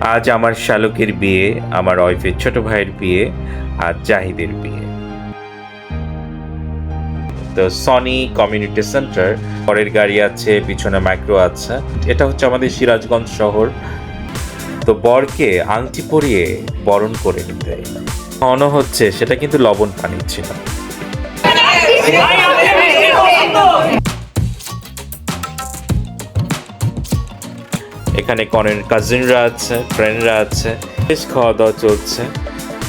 আজ আমার শালকের বিয়ে, আমার ওয়াইফের ছোট ভাইয়ের বিয়ে, আর জাহিদের বিয়ে। তো সনি কমিউনিটি সেন্টার, পরের গাড়ি আছে, পিছনে মাইক্রো আছে। এটা হচ্ছে আমাদের সিরাজগঞ্জ শহর। তো বরকে আংটি পরিয়ে বরণ করে নিতে খাওয়ানো হচ্ছে, সেটা কিন্তু লবণ পানি ছিল। এখানে কনের কাজিনরা আছে, ফ্রেন্ডরা আছে, বেশ খাওয়া দাওয়া চলছে।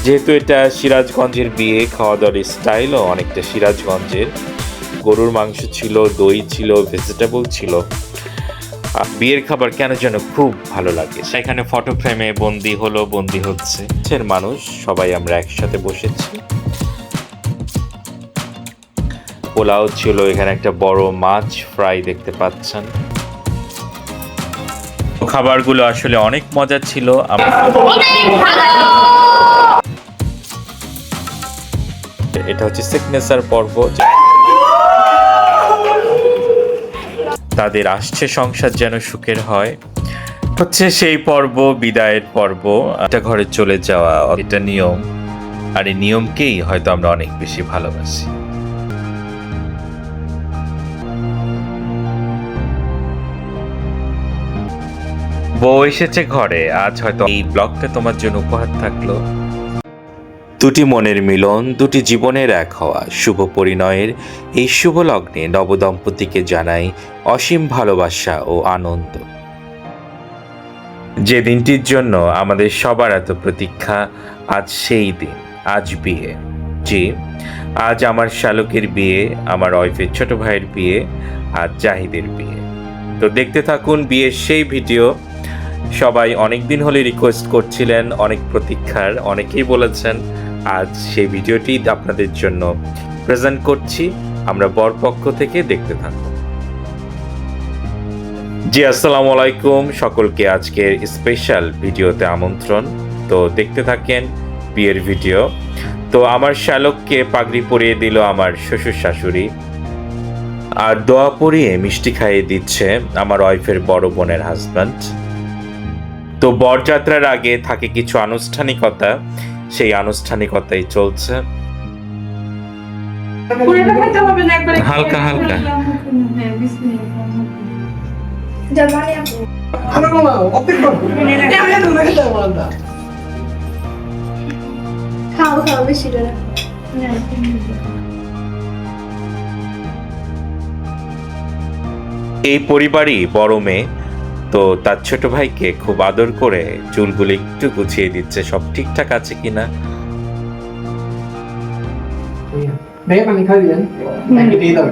যেহেতু এটা সিরাজগঞ্জের বিয়ে, খাওয়া দাওয়ার স্টাইলও অনেকটা সিরাজগঞ্জের। গরুর মাংস ছিল, দই ছিল, ভেজিটেবল ছিল। বিয়ের খাবার কেন যেন খুব ভালো লাগে। সেখানে ফটো ফ্রেমে বন্দি হচ্ছে মানুষ, সবাই আমরা একসাথে বসেছি। পোলাও ছিল, এখানে একটা বড় মাছ ফ্রাই দেখতে পাচ্ছেন। খাবারগুলো আসলে অনেক মজা ছিল। এটা হচ্ছে সিগনেচার পর্ব, তাদের আসছে সংসার যেন সুখের হয়। হচ্ছে সেই পর্ব, বিদায়ের পর্ব, এটা ঘরে চলে যাওয়া, এটা নিয়ম। আর এই নিয়মকেই হয়তো আমরা অনেক বেশি ভালোবাসি। বউ এসেছে ঘরে, আজ হয়তো এই ব্লগটা তোমার জন্য উপহার থাকলো। দুটি মনের মিলন, দুটি জীবনের এক হওয়া, শুভ পরিণয়ের এই শুভ লগ্নে নবদম্পতিকে জানাই অসীম ভালোবাসা ও আনন্দ। যে দিনটির জন্য আমাদের সবার এত প্রতীক্ষা, আজ সেই দিন, আজ বিয়ে। জি, আজ আমার শালকের বিয়ে, আমার ওয়াইফের ছোট ভাইয়ের বিয়ে, আর জাহিদের বিয়ে। তো দেখতে থাকুন বিয়ের সেই ভিডিও। সবাই অনেক দিন হলে রিকোয়েস্ট করছিলেন, অনেক প্রতীক্ষার, অনেকেই বলেছেন। আজ সেই ভিডিওটি আপনাদের জন্য প্রেজেন্ট করছি। আমরা বরপক্ষ থেকে দেখতে থাকুন। জি, আসসালামু আলাইকুম, সকলকে আজকের স্পেশাল ভিডিওতে আমন্ত্রণ। তো দেখতে থাকেন বিয়ের ভিডিও। তো আমার শালককে পাগড়ি পরিয়ে দিল আমার শ্বশুর শাশুড়ি, আর দোয়া পরিয়ে মিষ্টি খাইয়ে দিচ্ছে আমার ওয়াইফের বড় বোনের হাজব্যান্ড। তো বরযাত্রার আগে থাকে কিছু আনুষ্ঠানিকতা, সেই আনুষ্ঠানিকতাই চলছে। হালকা হালকা এই পরিবারই বড় মেয়ে, তো তার ছোট ভাইকে খুব আদর করে চুলগুলো একটু গুছিয়ে দিচ্ছে, সব ঠিকঠাক আছে কিনা। Bé mà mình khơi biển, anh cứ đi rồi.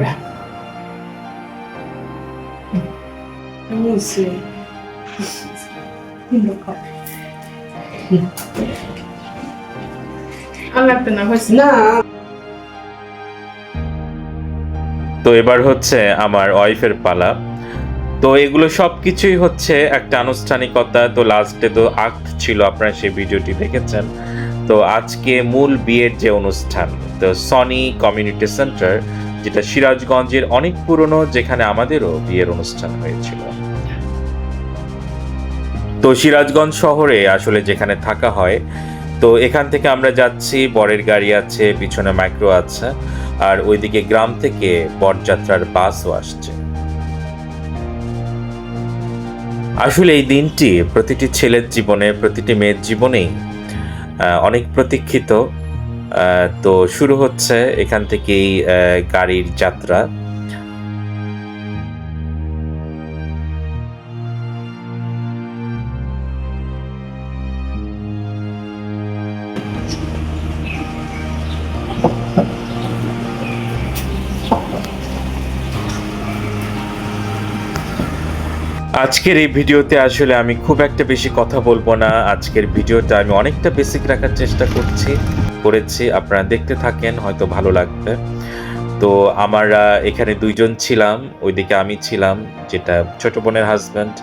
না। তো এবার হচ্ছে আমার ওয়াইফের পালা। তো এগুলো সব কিছুই হচ্ছে একটা আনুষ্ঠানিকতা। তো লাস্টে তো আক্ট ছিল, আপনারা সেই ভিডিওটি দেখেছেন। তো আজকে মূল বিয়ের যে অনুষ্ঠান, তো সনি কমিউনিটি সেন্টার, যেটা সিরাজগঞ্জের অনেক পুরনো, যেখানে আমাদেরও বিয়ের অনুষ্ঠান হয়েছিল। তো সিরাজগঞ্জ শহরে আসলে যেখানে থাকা হয়, তো এখান থেকে আমরা যাচ্ছি, বরের গাড়ি আছে, পিছনে মাইক্রো আছে, আর ওইদিকে গ্রাম থেকে বরযাত্রার বাসও আসছে। আসলে এই দিনটি প্রতিটি ছেলের জীবনে, প্রতিটি মেয়ের জীবনেই অনেক প্রতীক্ষিত। তো শুরু হচ্ছে এখান থেকেই গাড়ির যাত্রা। আজকের এই ভিডিওতে আসলে আমি খুব একটা বেশি কথা বলবো না। আজকের ভিডিওটা আমি অনেকটা বেসিক রাখার চেষ্টা করেছি। আপনারা দেখতে থাকেন, হয়তো ভালো লাগবে। তো আমরা এখানে দুইজন ছিলাম, ওইদিকে আমি ছিলাম, যেটা ছোট বোনের হাজব্যান্ড,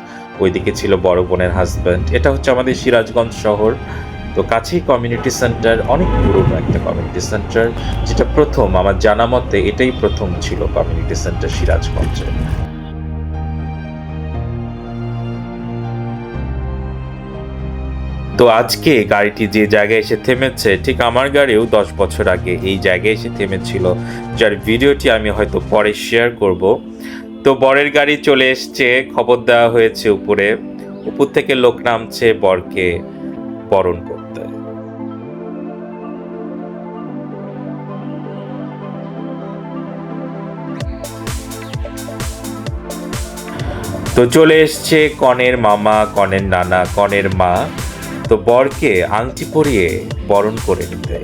ওইদিকে ছিল বড় বোনের হাজব্যান্ড। এটা হচ্ছে আমাদের সিরাজগঞ্জ শহর। তো কাছেই কমিউনিটি সেন্টার, অনেক পুরনো একটা কমিউনিটি সেন্টার, যেটা প্রথম আমার জানা মতে এটাই প্রথম ছিল কমিউনিটি সেন্টার সিরাজগঞ্জে। তো আজকে গাড়িটি যে জায়গায় এসে থেমেছে, ঠিক আমার গাড়িও 10 বছর আগে এই জায়গায় এসে থেমেছিল, যার ভিডিওটি আমি হয়তো পরে শেয়ার করব। তো বরের গাড়ি চলে এসছে, খবর দেওয়া হয়েছে উপরে, উপর থেকে লোক নামছে বরকে বরণ করতে। তো চলে এসছে কনের মামা, কনের নানা, কনের মা, তো বরকে আংটি পরিয়ে বরণ করে নিতে।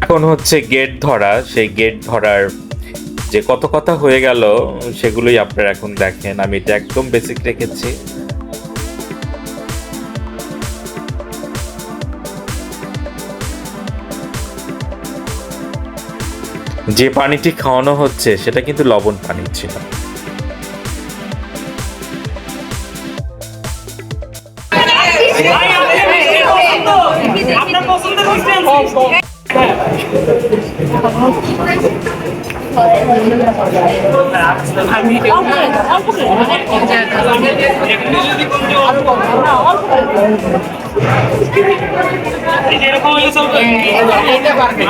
এখন হচ্ছে গেট ধরা, সেই গেট ধরার যে কত কথা হয়ে গেল সেগুলোই আপনারা এখন দেখেন। আমি এটা একদম বেসিক রেখেছি। যে পানিটি খাওয়ানো হচ্ছে সেটা কিন্তু লবণ পানি ছিল। আপনার পছন্দের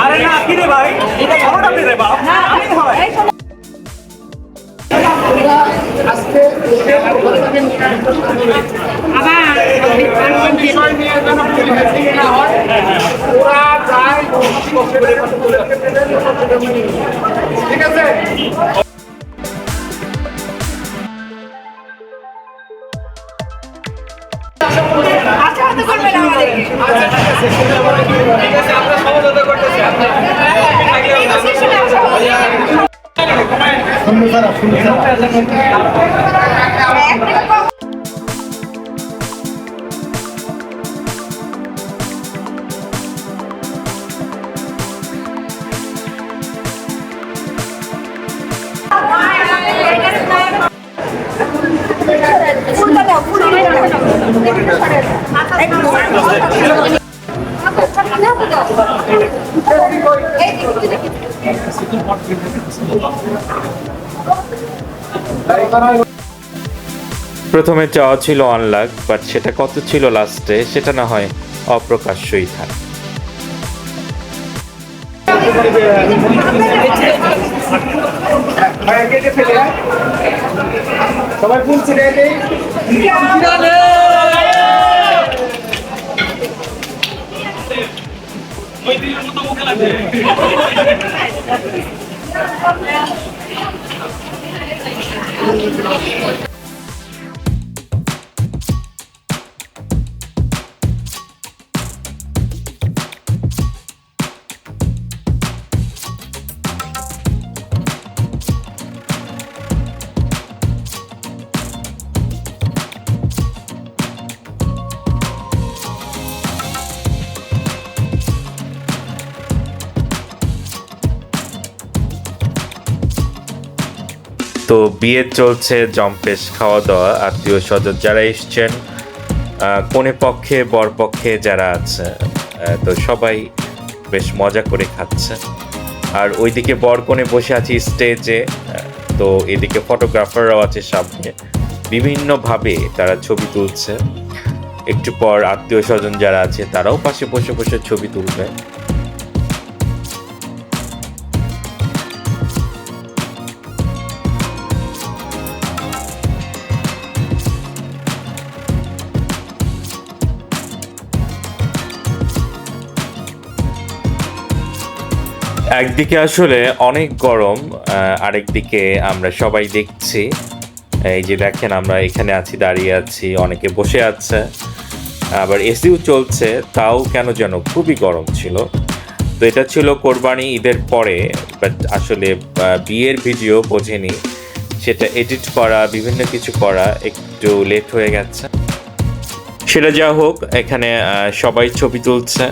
আরে না কি রে ভাই, এটা বড়টা রে বাপ, আমি হয় ঠিক আছে। প্রথমে চাওয়া ছিল 1 লাখ, বাট সেটা কত ছিল লাস্টে সেটা না হয় অপ্রকাশ্যই থাকে। সবাই ফুল ছিড়ে দেই। তো বিয়ে চলছে, জম্পেশ, খাওয়া দাওয়া, আত্মীয় স্বজন যারা এসছেন, কনে পক্ষে বর পক্ষে যারা আছে, তো সবাই বেশ মজা করে খাচ্ছে। আর ওইদিকে বর কনে বসে আছি স্টেজে, তো এদিকে ফটোগ্রাফাররাও আছে সামনে, বিভিন্নভাবে তারা ছবি তুলছে। একটু পর আত্মীয় স্বজন যারা আছে তারাও পাশে বসে বসে ছবি তুলবে। একদিকে আসলে অনেক গরম, আরেকদিকে আমরা সবাই দেখছি, এই যে দেখেন আমরা এখানে আছি, দাঁড়িয়ে আছি, অনেকে বসে আছে, আবার এসিও চলছে, তাও কেন যেন খুবই গরম ছিল। তো এটা ছিল কোরবানি ঈদের পরে, বাট আসলে বিয়ের ভিডিও বোঝেনি, সেটা এডিট করা, বিভিন্ন কিছু করা একটু লেট হয়ে গেছে। সেটা যা হোক, এখানে সবাই ছবি তুলছে,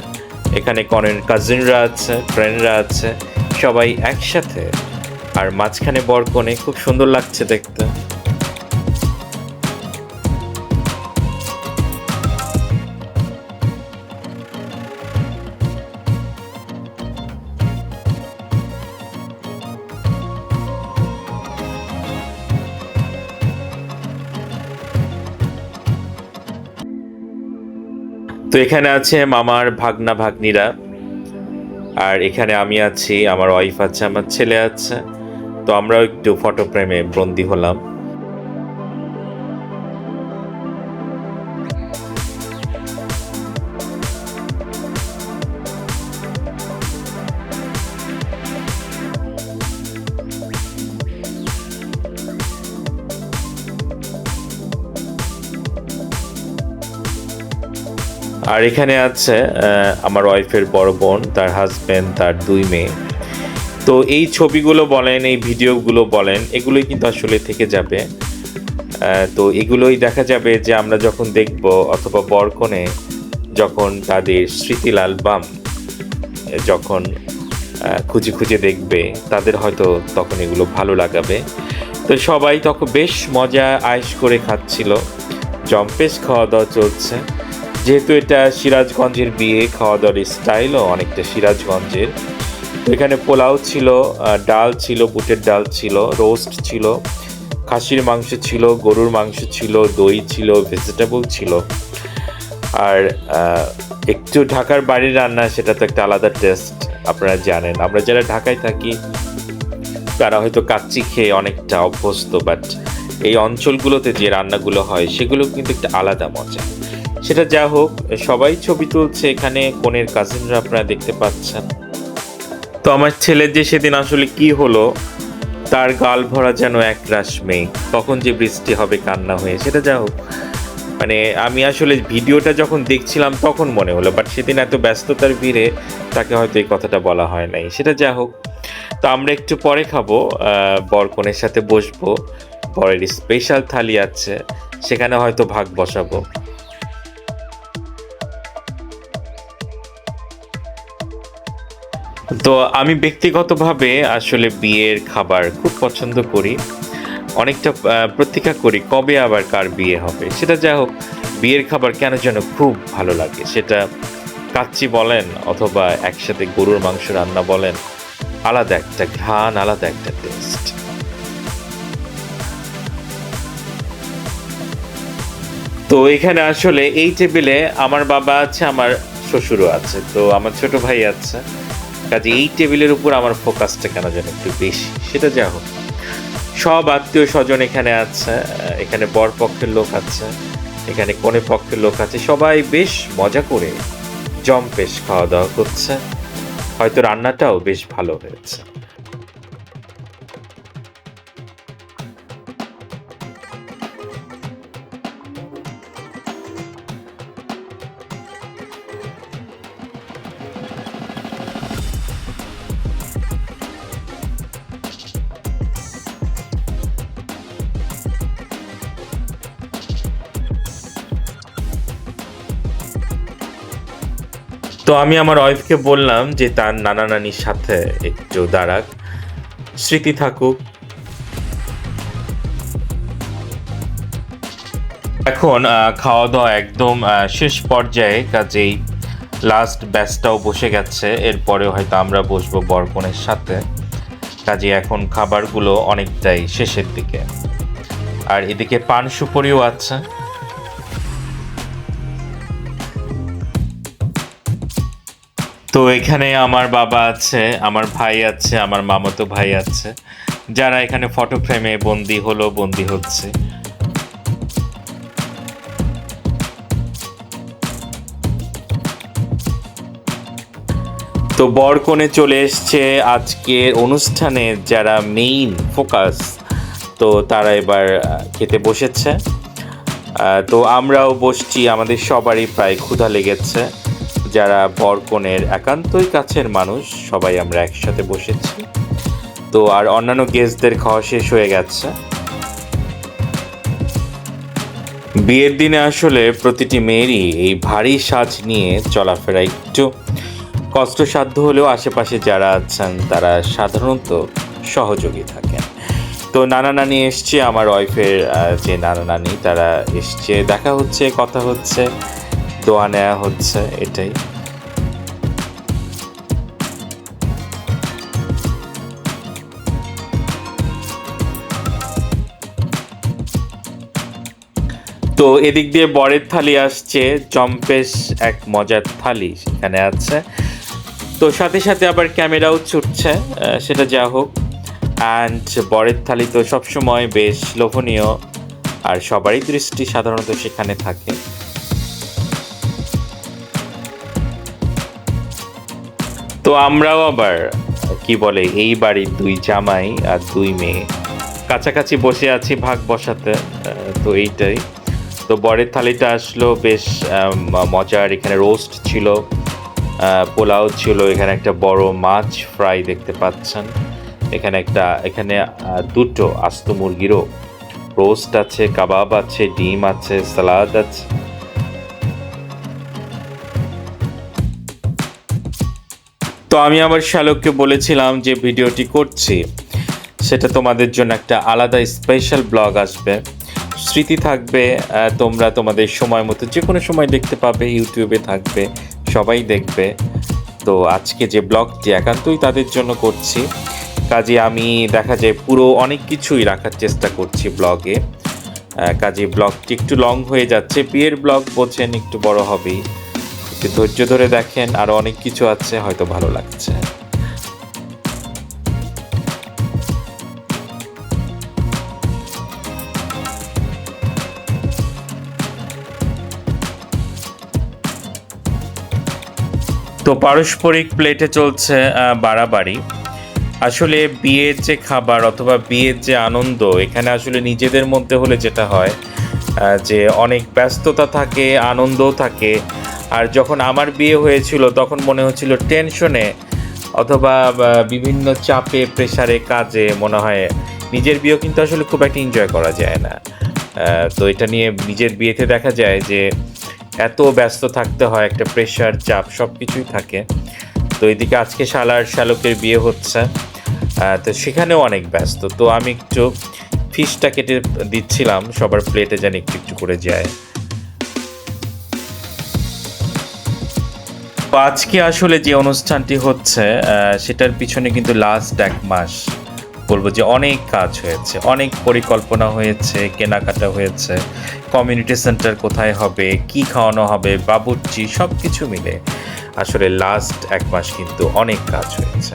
এখানে কনের কাজিনরা আছে, ফ্রেন্ডরা আছে, সবাই একসাথে, আর মাঝখানে বর কনে, খুব সুন্দর লাগছে দেখতে। তো এখানে আছে মামার ভাগনা ভাগ্নিরা, আর এখানে আমি আছি, আমার ওয়াইফ আছে, আমার ছেলে আছে। তো আমরাও একটু ফটো ফ্রেমে বন্দী হলাম। আর এখানে আছে আমার ওয়াইফের বড় বোন, তার হাজবেন্ড, তার 2 মেয়ে। তো এই ছবিগুলো বলেন, এই ভিডিওগুলো বলেন, এগুলোই কিন্তু আসলে থেকে যাবে। তো এগুলোই দেখা যাবে যে আমরা যখন দেখব, অথবা বরকনে যখন তাদের স্মৃতির অ্যালবাম যখন খুঁজে খুঁজে দেখবে, তাদের হয়তো তখন এগুলো ভালো লাগাবে। তো সবাই তখন বেশ মজা আয়েশ করে খাচ্ছিল, জম্পেশ খাওয়া দাওয়া চলছে। যেহেতু এটা সিরাজগঞ্জের বিয়ে, খাওয়া দাওয়ার স্টাইলও অনেকটা সিরাজগঞ্জের। তো এখানে পোলাও ছিল, ডাল ছিল, বুটের ডাল ছিল, রোস্ট ছিল, খাসির মাংস ছিল, গরুর মাংস ছিল, দই ছিল, ভেজিটেবল ছিল। আর একটু ঢাকার বাড়ির রান্না, সেটা তো একটা আলাদা টেস্ট, আপনারা জানেন। আমরা যারা ঢাকায় থাকি তারা হয়তো কাচ্চি খেয়ে অনেকটা অভ্যস্ত, বাট এই অঞ্চলগুলোতে যে রান্নাগুলো হয় সেগুলো কিন্তু একটা আলাদা মজা। সেটা যা হোক, সবাই ছবি তুলছে এখানে, কনের কাজিনরা আপনারা দেখতে পাচ্ছেন। তো আমার ছেলের যে সেদিন আসলে কি হলো, তার গাল ভরা যেন একরাশ মেঘ, কখন যে বৃষ্টি হবে কান্না হয়ে, সেটা যা হোক। মানে আমি আসলে ভিডিওটা যখন দেখছিলাম তখন মনে হলো, বাট সেদিন এত ব্যস্ততার ভিড়ে তাকে হয়তো এই কথাটা বলা হয় নাই, সেটা যা হোক। তো আমরা একটু পরে খাবো, বরকনের সাথে বসবো, পরের স্পেশাল থালি আছে, সেখানে হয়তো ভাগ বসাবো। তো আমি ব্যক্তিগতভাবে আসলে বিয়ের খাবার খুব পছন্দ করি, অনেকটা প্রতীক্ষা করি কবে আবার কার বিয়ে হবে। সেটা যা হোক, বিয়ের খাবার কেন যেন খুব ভালো লাগে, সেটা কাচ্চি বলেন অথবা একসাথে গরুর মাংস রান্না বলেন, আলাদা একটা ঘ্রাণ, আলাদা একটা টেস্ট। তো এখানে আসলে এই টেবিলে আমার বাবা আছে, আমার শ্বশুরও আছে, তো আমার ছোট ভাই আছে, কাজে এই টেবিলের উপর আমার ফোকাসটা কেন যেন একটু বেশি, সেটা যা হোক। সব আত্মীয় স্বজন এখানে আছে, এখানে বর পক্ষের লোক আছে, এখানে কনে পক্ষের লোক আছে, সবাই বেশ মজা করে জম্পেশ খাওয়া দাওয়া করছে, হয়তো রান্নাটাও বেশ ভালো হয়েছে। তো আমি আমার ওয়াইফকে বললাম যে তার নানা নানির সাথে একটু দাঁড়াক, স্মৃতি থাকুক। এখন খাওয়া দাওয়া একদম শেষ পর্যায়ে, কাজেই লাস্ট ব্যাচটাও বসে গেছে, এরপরে হয়তো আমরা বসবো বরকনের সাথে। কাজে এখন খাবারগুলো অনেকটাই শেষের দিকে, আর এদিকে পান সুপারিও আছে। তো এখানে আমার বাবা আছে, আমার ভাই আছে, আমার মামাতো ভাই আছে, যারা এখানে ফটো ফ্রেমে বন্দি হচ্ছে। তো বরকনে চলে এসছে আজকের অনুষ্ঠানে যারা মেইন ফোকাস, তো তারা এবার খেতে বসেছে। তো আমরাও বসছি, আমাদের সবারই প্রায় ক্ষুধা লেগেছে, যারা বরকনের একান্তই কাছের মানুষ সবাই আমরা একসাথে বসেছি। তো আর অন্যান্য গেস্টদের খাওয়া শেষ হয়ে গেছে। বিয়ের দিনে আসলে প্রতিটি মেয়েরই এই ভারী সাজ নিয়ে চলাফেরা একটু কষ্টসাধ্য হলেও আশেপাশে যারা আছেন তারা সাধারণত সহযোগী থাকেন। তো নানা নানি এসছে, আমার ওয়াইফের যে নানা নানি তারা এসছে, দেখা হচ্ছে, কথা হচ্ছে, দোয়া নেওয়া হচ্ছে, এটাই। তো তো এদিক দিয়ে বরের থালি আসছে, জম্পেশ এক মজার থালি সেখানে আছে। তো সাথে সাথে আবার ক্যামেরাও ছুটছে, সেটা যা হোক। অ্যান্ড বরের থালি তো সবসময় বেশ লোভনীয়, আর সবারই দৃষ্টি সাধারণত সেখানে থাকে। তো আমরাও আবার কি বলে এই বাড়ির 2 জামাই আর 2 মেয়ে কাছাকাছি বসে আছি ভাগ বসাতে। তো এইটাই। তো বরের থালিটা আসলো বেশ মজার। এখানে রোস্ট ছিল, পোলাও ছিল, এখানে একটা বড় মাছ ফ্রাই দেখতে পাচ্ছেন, এখানে 2টো আস্ত মুরগিরও রোস্ট আছে, কাবাব আছে, ডিম আছে, সালাদ আছে। তো আমি আমার শ্যালককে বলেছিলাম যে ভিডিওটি করছি সেটা তোমাদের জন্য একটা আলাদা স্পেশাল ব্লগ আসবে, স্মৃতি থাকবে, তোমরা তোমাদের সময় মতো যে কোনো সময় দেখতে পাবে, ইউটিউবে থাকবে, সবাই দেখবে। তো আজকে যে ব্লগটি একান্তই তাদের জন্য করছি, কাজে আমি দেখা যায় পুরো অনেক কিছুই রাখার চেষ্টা করছি ব্লগে। কাজে ব্লগটি একটু লং হয়ে যাচ্ছে, বিয়ের ব্লগ বোঝেন একটু বড় হবেই, একটু ধৈর্য ধরে দেখেন, আরও অনেক কিছু আছে, হয়তো ভালো লাগছে। তো পারস্পরিক প্লেটে চলছে বাড়াবাড়ি। আসলে বিয়ের যে খাবার অথবা বিয়ের যে আনন্দ, এখানে আসলে নিজেদের মধ্যে হলে যেটা হয় যে অনেক ব্যস্ততা থাকে, আনন্দও থাকে। আর যখন আমার বিয়ে হয়েছিল তখন মনে হচ্ছিল টেনশনে অথবা বিভিন্ন চাপে, প্রেশারে, কাজে মনে হয় নিজের বিয়েও কিন্তু আসলে খুব একটা এনজয় করা যায় না। তো এটা নিয়ে নিজের বিয়েতে দেখা যায় যে এত ব্যস্ত থাকতে হয়, একটা প্রেশার, চাপ সব কিছুই থাকে। তো এদিকে আজকে শ্যালকের বিয়ে হচ্ছে, তো সেখানেও অনেক ব্যস্ত। তো আমি একটু ফিশটা কেটে দিচ্ছিলাম সবার প্লেটে যেন একটু একটু করে যায়। তো আজকে আসলে যে অনুষ্ঠানটি হচ্ছে সেটার পিছনে কিন্তু লাস্ট 1 মাস বলবো যে অনেক কাজ হয়েছে, অনেক পরিকল্পনা হয়েছে, কেনাকাটা হয়েছে, কমিউনিটি সেন্টার কোথায় হবে, কি খাওয়ানো হবে, বাবুর্চি, সব কিছু মিলে আসলে লাস্ট 1 মাস কিন্তু অনেক কাজ হয়েছে।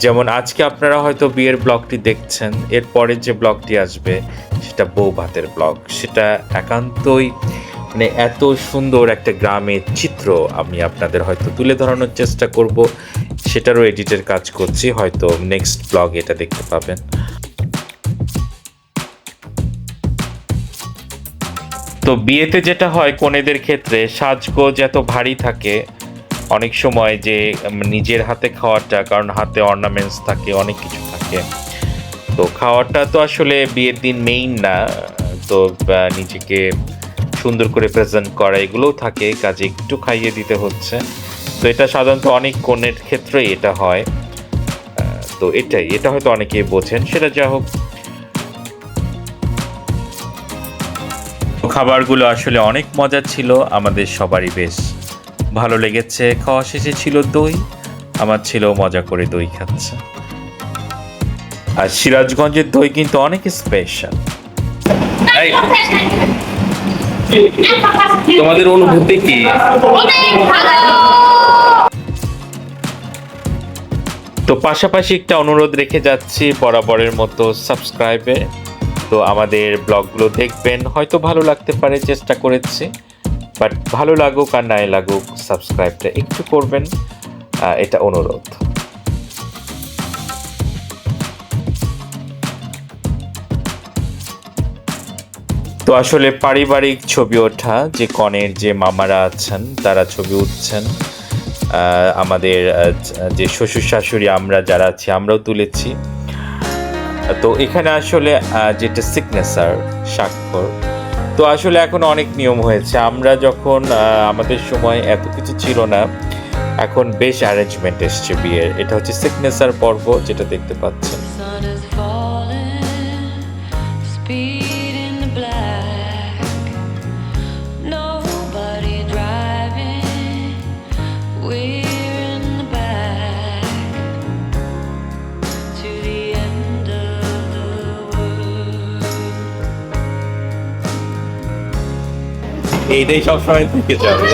যেমন আজকে আপনারা হয়তো বিয়ের ব্লগটি দেখছেন, এরপরের যে ব্লগটি আসবে সেটা বউ ভাতের ব্লগ। সেটা একান্তই মানে এত সুন্দর একটা গ্রামের চিত্র আমি আপনাদের হয়তো তুলে ধরানোর চেষ্টা করব, সেটারও এডিটের কাজ করছি, হয়তো নেক্সট ব্লগ এটা দেখতে পাবেন। তো বিয়েতে যেটা হয় কনেদের ক্ষেত্রে, সাজগোজ এত ভারী থাকে অনেক সময় যে নিজের হাতে খাওয়াটা, কারণ হাতে অর্নামেন্টস থাকে, অনেক কিছু থাকে। তো খাওয়াটা তো আসলে বিয়ের দিন মেইন না, তো নিজেকে সুন্দর করে প্রেজেন্ট করা এগুলোও থাকে, কাজে একটু খাইয়ে দিতে হচ্ছে। তো এটা সাধারণত অনেক কনের ক্ষেত্রেই এটা হয়। তো এটা হয়তো অনেকেই বোঝেন, সেটা যা হোক। খাবারগুলো আসলে অনেক মজা ছিল, আমাদের সবারই বেশ ভালো লেগেছে। খাওয়া শেষে ছিল দই, আমার ছেলেও মজা করে দই খাচ্ছে। আর সিরাজগঞ্জের দই কিন্তু অনেক স্পেশাল। তোমাদের অনুভূতি কি? তো পাশাপাশি একটা অনুরোধ রেখে যাচ্ছি বরাবরের মতো সাবস্ক্রাইবে। তো আমাদের ব্লগগুলো দেখবেন, হয়তো ভালো লাগতে পারে, চেষ্টা করেছি, বাট ভালো লাগুক আর নাই লাগুক সাবস্ক্রাইবটা একটু করবেন, এটা অনুরোধ। তো আসলে পারিবারিক ছবি ওঠা, যে কনের যে মামারা আছেন তারা ছবি উঠছেন, আমাদের যে শ্বশুর শাশুড়ি আমরা যারা আছি আমরাও তুলেছি। তো এখানে আসলে যেটা সিগনেচার, স্বাক্ষর, তো আসলে এখন অনেক নিয়ম হয়েছে। আমরা যখন আমাদের সময় এত কিছু ছিল না, এখন বেশ অ্যারেঞ্জমেন্ট এসছে বিয়ের। এটা হচ্ছে সিগনেচার পর্ব, যেটা দেখতে পাচ্ছেন। এইটাই সবসময় থেকে যাবে।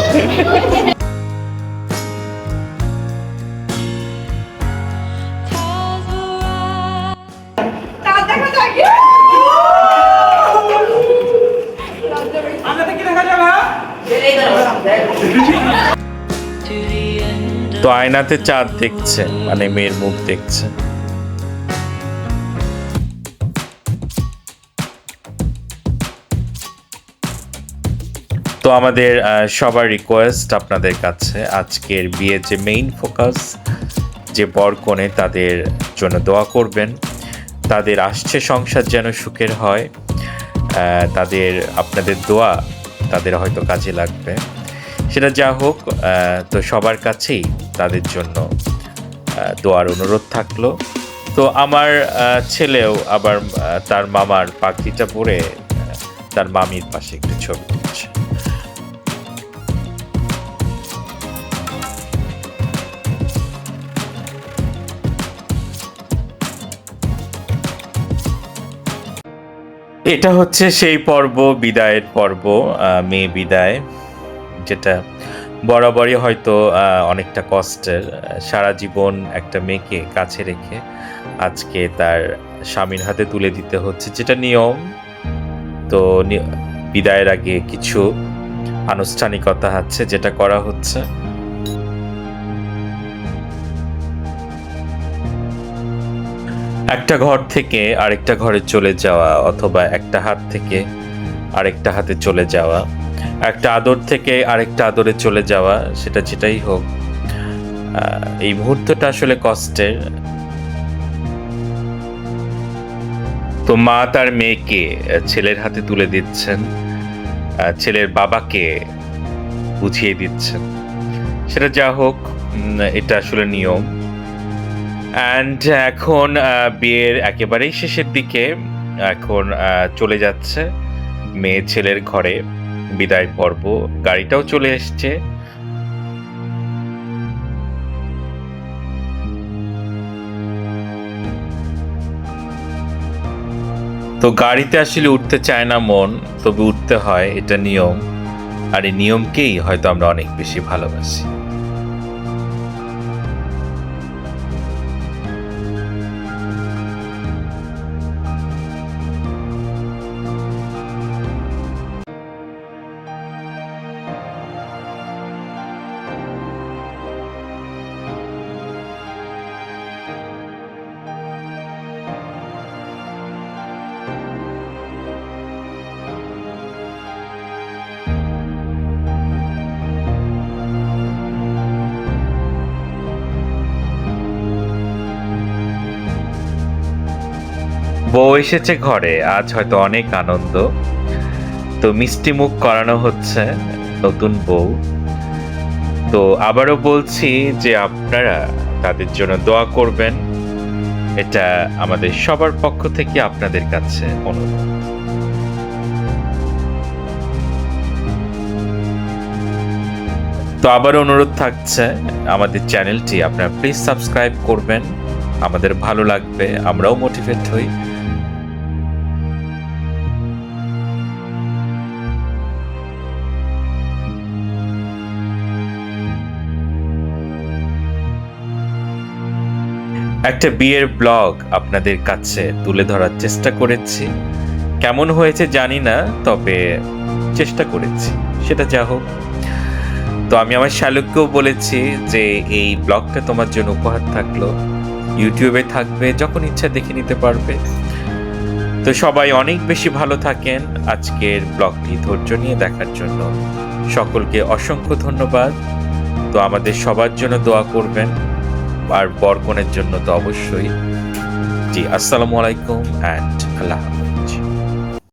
আনাতে কি দেখা যাবে? তো আয়নাতে চাঁদ দেখছে, মানে মেয়ের মুখ দেখছে। তো আমাদের সবার রিকোয়েস্ট আপনাদের কাছে, আজকের বিয়ের যে মেইন ফোকাস, যে বর কনে তাদের জন্য দোয়া করবেন। তাদের আসছে সংসার যেন সুখের হয়, তাদের আপনাদের দোয়া তাদের হয়তো কাজে লাগবে। সেটা যা হোক, তো সবার কাছেই তাদের জন্য দোয়ার অনুরোধ থাকলো। তো আমার ছেলেও আবার তার মামার পাখিটা পরে তার মামির পাশে একটু ছবি তুলছে। এটা হচ্ছে সেই পর্ব, বিদায়ের পর্ব, মেয়ে বিদায়, যেটা বরাবরই হয়তো অনেকটা কষ্টের। সারা জীবন একটা মেয়েকে কাছে রেখে আজকে তার স্বামীর হাতে তুলে দিতে হচ্ছে, যেটা নিয়ম। তো বিদায়ের আগে কিছু আনুষ্ঠানিকতা আছে যেটা করা হচ্ছে। একটা ঘর থেকে আরেকটা ঘরে চলে যাওয়া, অথবা একটা হাত থেকে আরেকটা হাতে চলে যাওয়া, একটা আদর থেকে আরেকটা আদরে চলে যাওয়া, সেটা যেটাই হোক, এই মুহূর্তটা আসলে কষ্টের। তো মা তার মেয়েকে ছেলের হাতে তুলে দিচ্ছেন, ছেলের বাবাকে বুঝিয়ে দিচ্ছেন। সেটা যা হোক, এটা আসলে নিয়ম। অ্যান্ড এখন বিয়ের একেবারেই শেষের দিকে, এখন চলে যাচ্ছে মেয়ে ছেলের ঘরে বিদায় পর্ব। গাড়িটাও চলে এসছে। তো গাড়িতে আসলে উঠতে চায় না মন, তবে উঠতে হয়, এটা নিয়ম। আর এই নিয়মকেই হয়তো আমরা অনেক বেশি ভালোবাসি। বউ এসেছে ঘরে, আজ হয়তো অনেক আনন্দ। তো মিষ্টি মুখ করানো হচ্ছে নতুন বউ। তো আবারও বলছি যে আপনারা তাদের জন্য দোয়া করবেন, এটা আমাদের সবার পক্ষ থেকে আপনাদের কাছে অনুরোধ। তো আবার অনুরোধ থাকছে, আমাদের চ্যানেলটি আপনারা প্লিজ সাবস্ক্রাইব করবেন, আমাদের ভালো লাগবে, আমরাও মোটিভেট হই। একটা বিয়ের ব্লগ আপনাদের কাছে তুলে ধরার চেষ্টা করেছি। কেমন হয়েছে জানি না, তবে চেষ্টা করেছি, সেটা যা হোক। তো আমি আমার শালুককেও বলেছি যে এই ব্লগটা তোমার জন্য উপহার থাকলো, ইউটিউবে থাকবে, যখন ইচ্ছা দেখে নিতে পারবে। তো সবাই অনেক বেশি ভালো থাকেন। আজকের ব্লগটি ধৈর্য নিয়ে দেখার জন্য সকলকে অসংখ্য ধন্যবাদ। তো আমাদের সবার জন্য দোয়া করবেন, আর বরকনের জন্য তো অবশ্যই। জি, আসসালামু আলাইকুম অ্যান্ড আল্লাহ হাফেজ।